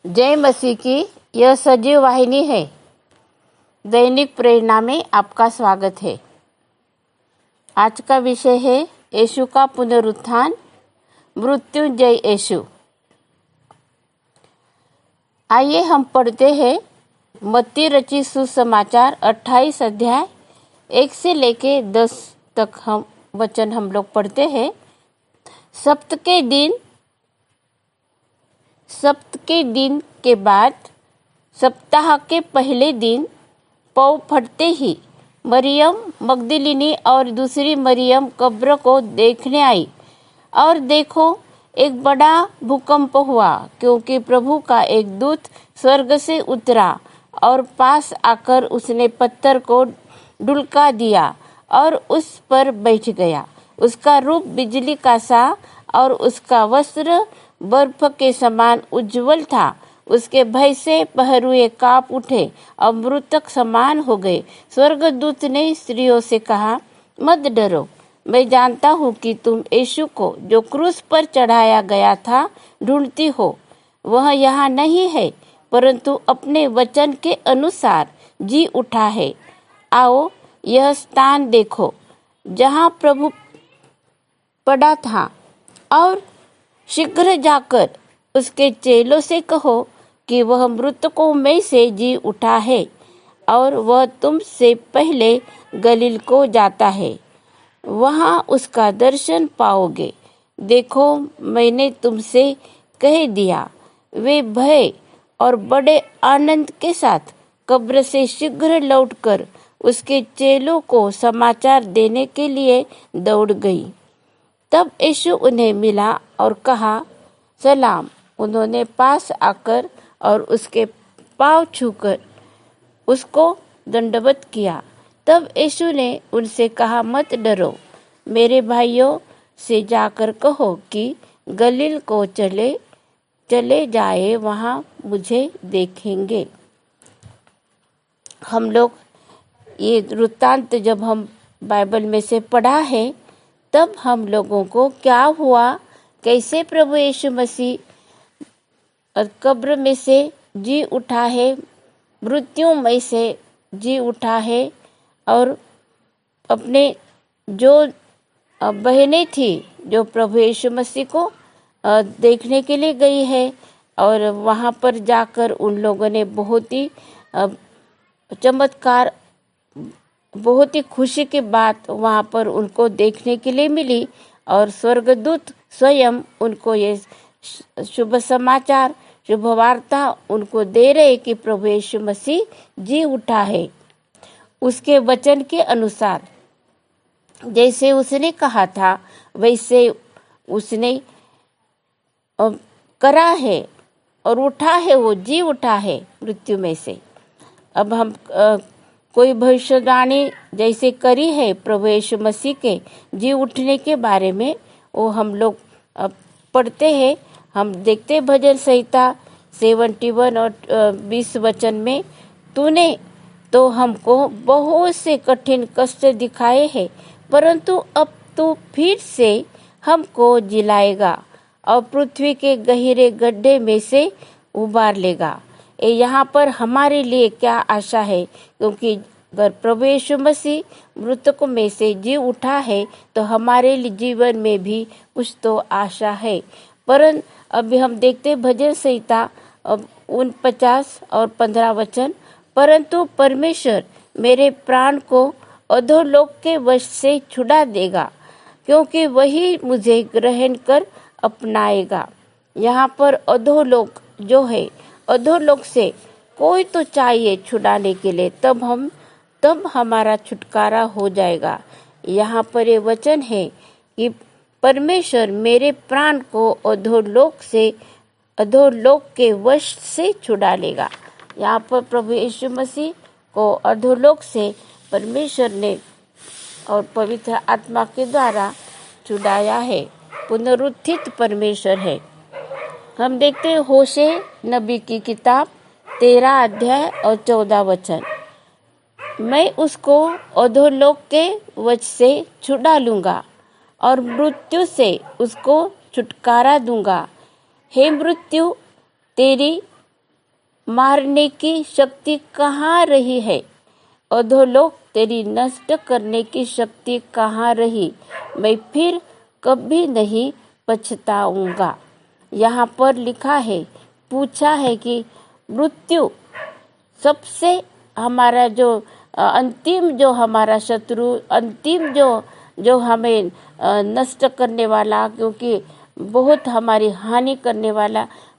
जय मसीह की यह सजीव वाहिनी है। दैनिक प्रेरणा में आपका स्वागत है। आज का विषय है यीशु का पुनरुत्थान, मृत्युंजय यीशु। आइए हम पढ़ते हैं मत्ती रचित सुसमाचार 28 अध्याय 1 से लेके 10 तक हम वचन हम लोग पढ़ते हैं। सप्त के दिन के बाद सप्ताह के पहले दिन पौ फटते ही मरियम मगदलिनी और दूसरी मरियम कब्र को देखने आई, और देखो एक बड़ा भूकंप हुआ, क्योंकि प्रभु का एक दूत स्वर्ग से उतरा और पास आकर उसने पत्थर को ढुलका दिया और उस पर बैठ गया। उसका रूप बिजली का सा और उसका वस्त्र बर्फ के समान उज्जवल था। उसके भय से पहरुए कांप उठे और मृतक समान हो गए। स्वर्गदूत ने स्त्रियों से कहा, मत डरो, मैं जानता हूँ कि तुम यीशु को जो क्रूस पर चढ़ाया गया था ढूंढती हो। वह यहाँ नहीं है, परंतु अपने वचन के अनुसार जी उठा है। आओ यह स्थान देखो जहाँ प्रभु पड़ा था, और शीघ्र जाकर उसके चेलों से कहो कि वह मृतकों में से जी उठा है, और वह तुमसे पहले गलील को जाता है। वहाँ उसका दर्शन पाओगे। देखो, मैंने तुमसे कह दिया। वे भय और बड़े आनंद के साथ कब्र से शीघ्र लौटकर उसके चेलों को समाचार देने के लिए दौड़ गई। तब यीशु उन्हें मिला और कहा, सलाम। उन्होंने पास आकर और उसके पांव छूकर उसको दंडवत किया। तब यीशु ने उनसे कहा, मत डरो, मेरे भाइयों से जाकर कहो कि गलील को चले जाए, वहां मुझे देखेंगे। हम लोग ये वृत्तांत जब हम बाइबल में से पढ़ा है, तब हम लोगों को क्या हुआ, कैसे प्रभु यीशु मसीह कब्र में से जी उठा है, मृत्यु में से जी उठा है, और अपने जो बहनें थी जो प्रभु यीशु मसीह को देखने के लिए गई है, और वहाँ पर जाकर उन लोगों ने बहुत ही चमत्कार, बहुत ही खुशी की बात वहाँ पर उनको देखने के लिए मिली। और स्वर्गदूत स्वयं उनको ये शुभ समाचार, शुभ वार्ता उनको दे रहे कि प्रभु यीशु मसीह जी उठा है। उसके वचन के अनुसार जैसे उसने कहा था वैसे उसने करा है और उठा है, वो जी उठा है मृत्यु में से। अब हम कोई भविष्यवाणी जैसे करी है प्रभु यीशु मसीह के जी उठने के बारे में, वो हम लोग पढ़ते हैं। हम देखते भजन संहिता 71 और 20 वचन में, तूने तो हमको बहुत से कठिन कष्ट दिखाए हैं, परंतु अब तू फिर से हमको जिलाएगा और पृथ्वी के गहरे गड्ढे में से उबार लेगा। यहाँ पर हमारे लिए क्या आशा है, क्योंकि अगर प्रभु यीशु मसीह मृतकों में से जी उठा है तो हमारे जीवन में भी कुछ तो आशा है। परंतु अभी हम देखते भजन संहिता 49 और 15 वचन, परंतु परमेश्वर मेरे प्राण को अधोलोक के वश से छुड़ा देगा, क्योंकि वही मुझे ग्रहण कर अपनाएगा। यहाँ पर अधोलोक जो है, अधोलोक से कोई तो चाहिए छुड़ाने के लिए, तब हमारा छुटकारा हो जाएगा। यहाँ पर ये वचन है कि परमेश्वर मेरे प्राण को अधोलोक के वश से छुड़ा लेगा। यहाँ पर प्रभु यीशु मसीह को अधोलोक से परमेश्वर ने और पवित्र आत्मा के द्वारा छुड़ाया है। पुनरुत्थित परमेश्वर है। हम देखते हैं होशे नबी की किताब 13 अध्याय और 14 वचन, मैं उसको अधोलोक के वश से छुड़ा लूंगा और मृत्यु से उसको छुटकारा दूंगा। हे मृत्यु, तेरी मारने की शक्ति कहाँ रही है? अधोलोक तेरी नष्ट करने की शक्ति कहाँ रही? मैं फिर कभी नहीं पछताऊंगा। यहाँ पर लिखा है, पूछा है कि मृत्यु सबसे हमारा जो अंतिम जो हमारा शत्रु, अंतिम जो हमें नष्ट करने वाला, क्योंकि बहुत हमारी हानि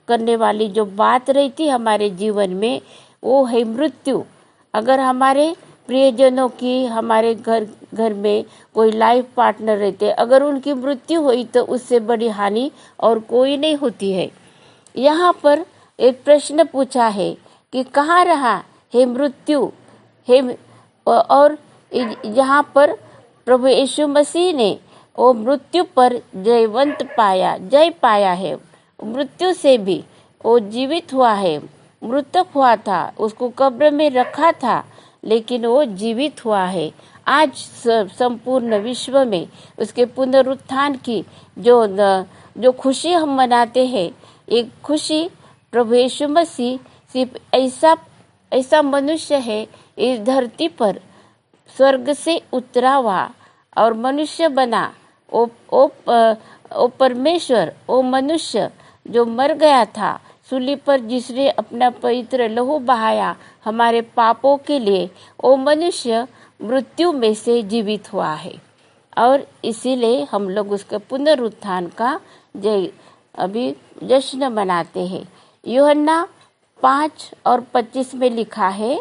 करने वाली जो बात रही थी हमारे जीवन में, वो है मृत्यु। अगर हमारे प्रियजनों की, हमारे घर में कोई लाइफ पार्टनर रहते, अगर उनकी मृत्यु हुई तो उससे बड़ी हानि और कोई नहीं होती है। यहाँ पर एक प्रश्न पूछा है कि कहाँ रहा हे मृत्यु, हे, और यहाँ पर प्रभु यीशु मसीह ने वो मृत्यु पर जय पाया है। मृत्यु से भी वो जीवित हुआ है। मृतक हुआ था, उसको कब्र में रखा था, लेकिन वो जीवित हुआ है। आज संपूर्ण विश्व में उसके पुनरुत्थान की जो खुशी हम मनाते हैं, एक खुशी प्रभु यीशु मसीह सिर्फ ऐसा मनुष्य है इस धरती पर, स्वर्ग से उतरा हुआ और मनुष्य बना, ओ परमेश्वर, ओ मनुष्य जो मर गया था सूली पर, जिसने अपना पवित्र लहू बहाया हमारे पापों के लिए, वो मनुष्य मृत्यु में से जीवित हुआ है। और इसीलिए हम लोग उसके पुनरुत्थान का अभी जश्न मनाते हैं। यूहन्ना 5:25 में लिखा है,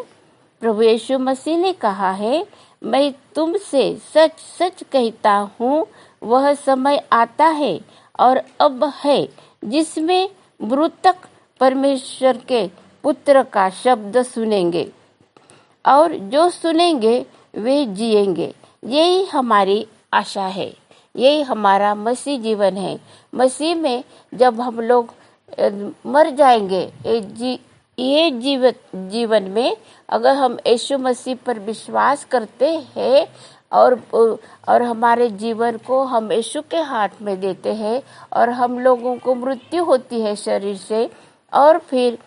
प्रभु यीशु मसीह ने कहा है, मैं तुमसे सच सच कहता हूँ, वह समय आता है और अब है जिसमें मृतक परमेश्वर के पुत्र का शब्द सुनेंगे, और जो सुनेंगे वे जिएंगे। यही हमारी आशा है, यही हमारा मसीह जीवन है। मसीह में जब हम लोग मर जाएंगे, ये जीवन में अगर हम यीशु मसीह पर विश्वास करते हैं और हमारे जीवन को हम यीशु के हाथ में देते हैं, और हम लोगों को मृत्यु होती है शरीर से, और फिर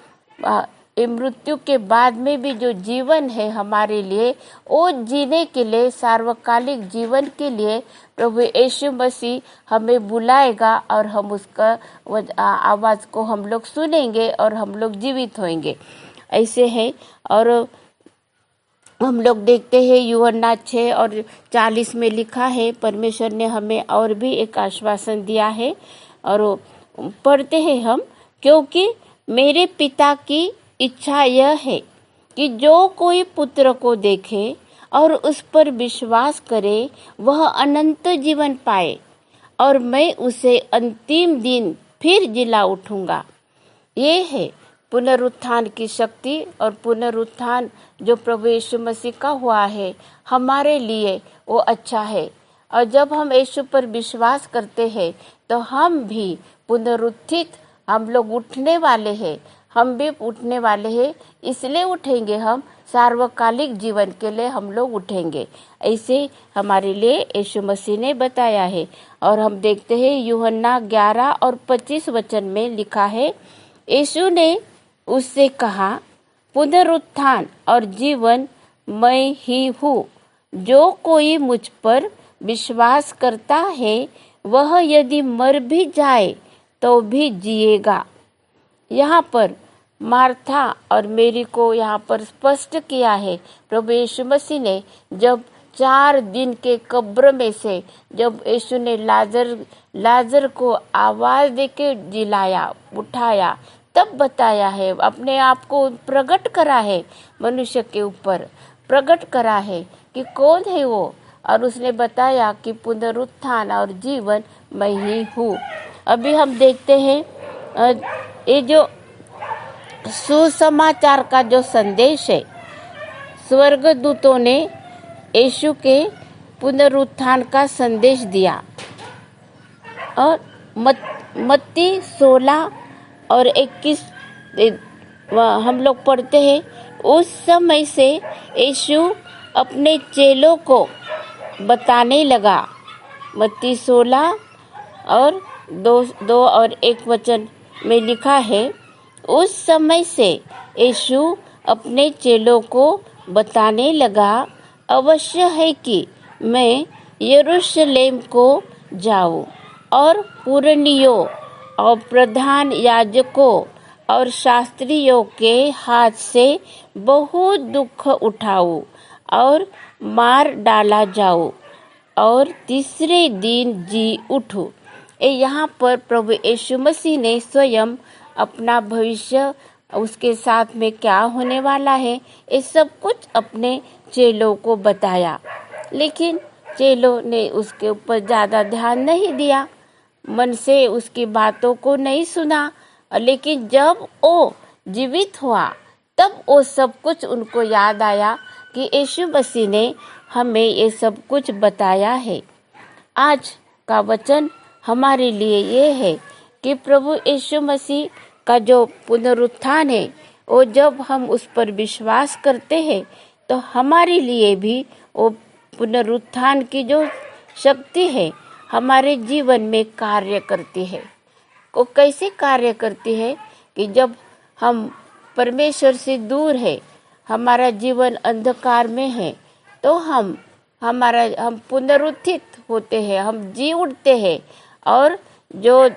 मृत्यु के बाद में भी जो जीवन है हमारे लिए, वो जीने के लिए, सार्वकालिक जीवन के लिए प्रभु यीशु मसीह हमें बुलाएगा, और हम उसका आवाज़ को हम लोग सुनेंगे और हम लोग जीवित होंगे। ऐसे है। और हम लोग देखते हैं यूहन्ना 6:40 में लिखा है, परमेश्वर ने हमें और भी एक आश्वासन दिया है, और पढ़ते हैं हम, क्योंकि मेरे पिता की इच्छा यह है कि जो कोई पुत्र को देखे और उस पर विश्वास करे, वह अनंत जीवन पाए, और मैं उसे अंतिम दिन फिर जिला उठूंगा। ये है पुनरुत्थान की शक्ति, और पुनरुत्थान जो प्रभु यीशु मसीह का हुआ है हमारे लिए, वो अच्छा है। और जब हम यीशु पर विश्वास करते हैं तो हम भी पुनरुत्थित, हम लोग उठने वाले हैं, हम भी उठने वाले हैं। इसलिए उठेंगे, हम सार्वकालिक जीवन के लिए हम लोग उठेंगे, ऐसे हमारे लिए यीशु मसीह ने बताया है। और हम देखते हैं यूहन्ना 11:25 वचन में लिखा है, यीशु ने उससे कहा, पुनरुत्थान और जीवन मैं ही हूँ। जो कोई मुझ पर विश्वास करता है, वह यदि मर भी जाए तो भी जिएगा। यहाँ पर मार्था और मेरी को यहाँ पर स्पष्ट किया है, प्रभु यीशु मसीह ने जब 4 दिन के कब्र में से जब यीशु ने लाजर को आवाज देके जिलाया, उठाया, तब बताया है, अपने आप को प्रकट करा है, मनुष्य के ऊपर प्रकट करा है कि कौन है वो, और उसने बताया कि पुनरुत्थान और जीवन मैं ही हूँ। अभी हम देखते हैं ये जो सुसमाचार का जो संदेश है, स्वर्गदूतों ने यीशु के पुनरुत्थान का संदेश दिया। और मत्ती 16:21 हम लोग पढ़ते हैं, उस समय से यीशु अपने चेलों को बताने लगा। मत्ती 16:2 और 1 वचन में लिखा है, उस समय से यीशु अपने चेलों को बताने लगा, अवश्य है कि मैं यरूशलेम को जाऊं और पुरनियों और प्रधान याजकों और शास्त्रियों के हाथ से बहुत दुख उठाऊं और मार डाला जाऊं और तीसरे दिन जी उठूं। यहाँ पर प्रभु यीशु मसीह ने स्वयं अपना भविष्य, उसके साथ में क्या होने वाला है, ये सब कुछ अपने चेलों को बताया। लेकिन चेलों ने उसके ऊपर ज़्यादा ध्यान नहीं दिया, मन से उसकी बातों को नहीं सुना। लेकिन जब वो जीवित हुआ तब वो सब कुछ उनको याद आया कि यीशु मसीह ने हमें ये सब कुछ बताया है। आज का वचन हमारे लिए ये है कि प्रभु यीशु मसीह का जो पुनरुत्थान है, वो जब हम उस पर विश्वास करते हैं तो हमारे लिए भी वो पुनरुत्थान की जो शक्ति है हमारे जीवन में कार्य करती है। वो कैसे कार्य करती है कि जब हम परमेश्वर से दूर है, हमारा जीवन अंधकार में है, तो हम पुनरुत्थित होते हैं, हम जी उठते हैं और जो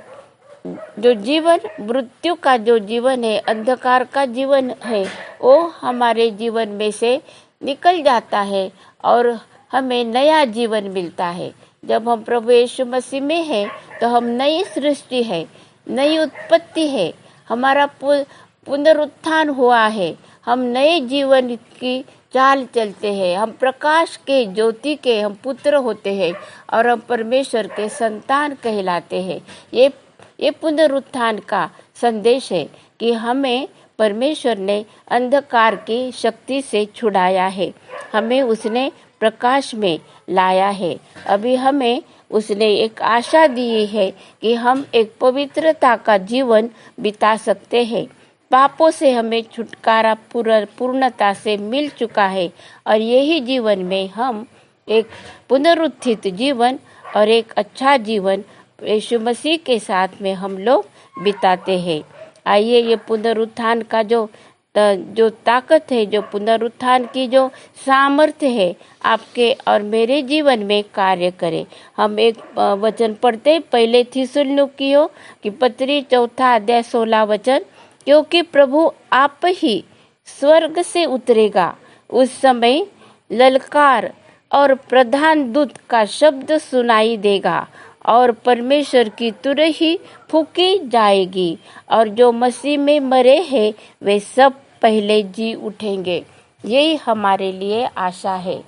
जीवन मृत्यु का जो जीवन है, अंधकार का जीवन है, वो हमारे जीवन में से निकल जाता है और हमें नया जीवन मिलता है। जब हम प्रभु यीशु मसीह में हैं तो हम नई सृष्टि है, नई उत्पत्ति है, हमारा पुनरुत्थान हुआ है, हम नए जीवन की चाल चलते हैं, हम प्रकाश के ज्योति के हम पुत्र होते हैं और हम परमेश्वर के संतान कहलाते हैं। ये पुनरुत्थान का संदेश है कि हमें परमेश्वर ने अंधकार की शक्ति से छुड़ाया है, हमें उसने प्रकाश में लाया है। अभी हमें उसने एक आशा दी है कि हम एक पवित्रता का जीवन बिता सकते हैं। पापों से हमें छुटकारा पूर्णता से मिल चुका है और यही जीवन में हम एक पुनरुत्थित जीवन और एक अच्छा जीवन यीशु मसीह के साथ में हम लोग बिताते हैं। आइए ये पुनरुत्थान का जो ताकत है, जो पुनरुत्थान की जो सामर्थ्य है, आपके और मेरे जीवन में कार्य करे। हम एक वचन पढ़ते, पहले थिस्सलुनीकियों की पत्री 4 अध्याय 16 वचन, क्योंकि प्रभु आप ही स्वर्ग से उतरेगा, उस समय ललकार और प्रधान दूत का शब्द सुनाई देगा और परमेश्वर की तुरही फूकी जाएगी और जो मसीह में मरे हैं वे सब पहले जी उठेंगे। यही हमारे लिए आशा है,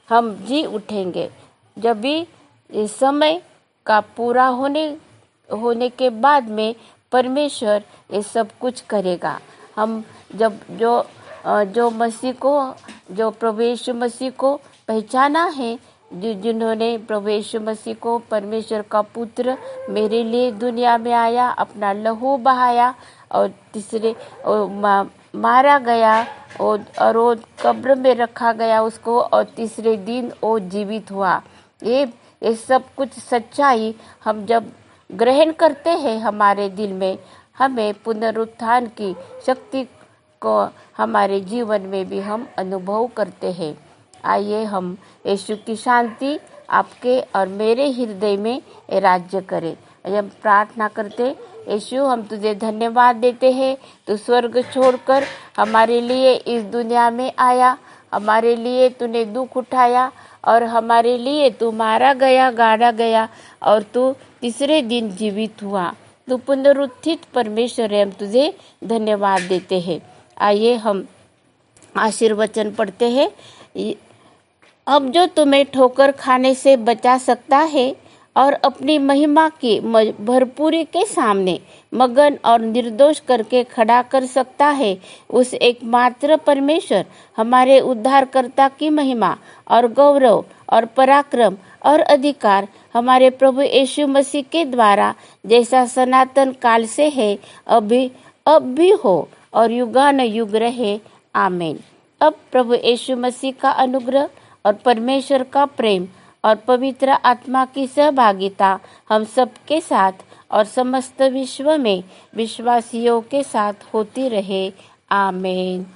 हम जी उठेंगे। जब भी इस समय का पूरा होने के बाद में परमेश्वर ये सब कुछ करेगा। हम जब जो मसीह को, जो प्रभु यीशु मसीह को पहचाना है, जिन्होंने प्रभु यीशु मसीह को परमेश्वर का पुत्र मेरे लिए दुनिया में आया, अपना लहू बहाया और तीसरे मारा गया और वो कब्र में रखा गया उसको, और तीसरे दिन वो जीवित हुआ। ये सब कुछ सच्चाई हम जब ग्रहण करते हैं हमारे दिल में, हमें पुनरुत्थान की शक्ति को हमारे जीवन में भी हम अनुभव करते हैं। आइए हम यीशु की शांति आपके और मेरे हृदय में राज्य करे। हम प्रार्थना करते, यीशु हम तुझे धन्यवाद देते हैं, तू स्वर्ग छोड़कर हमारे लिए इस दुनिया में आया, हमारे लिए तूने दुख उठाया और हमारे लिए तू मारा गया, गाड़ा गया और तू तीसरे दिन जीवित हुआ। तू पुनरुत्थित परमेश्वर है, हम तुझे धन्यवाद देते हैं। आइए हम आशीर्वचन पढ़ते हैं। अब जो तुम्हें ठोकर खाने से बचा सकता है और अपनी महिमा की भरपूरी के सामने मगन और निर्दोष करके खड़ा कर सकता है, उस एकमात्र परमेश्वर हमारे उद्धारकर्ता की महिमा और गौरव और पराक्रम और अधिकार हमारे प्रभु यीशु मसीह के द्वारा जैसा सनातन काल से है, अब भी हो और युगान युग रहे। आमीन। अब प्रभु यीशु मसीह का अनुग्रह और परमेश्वर का प्रेम और पवित्र आत्मा की सहभागिता हम सबके साथ और समस्त विश्व में विश्वासियों के साथ होती रहे। आमीन।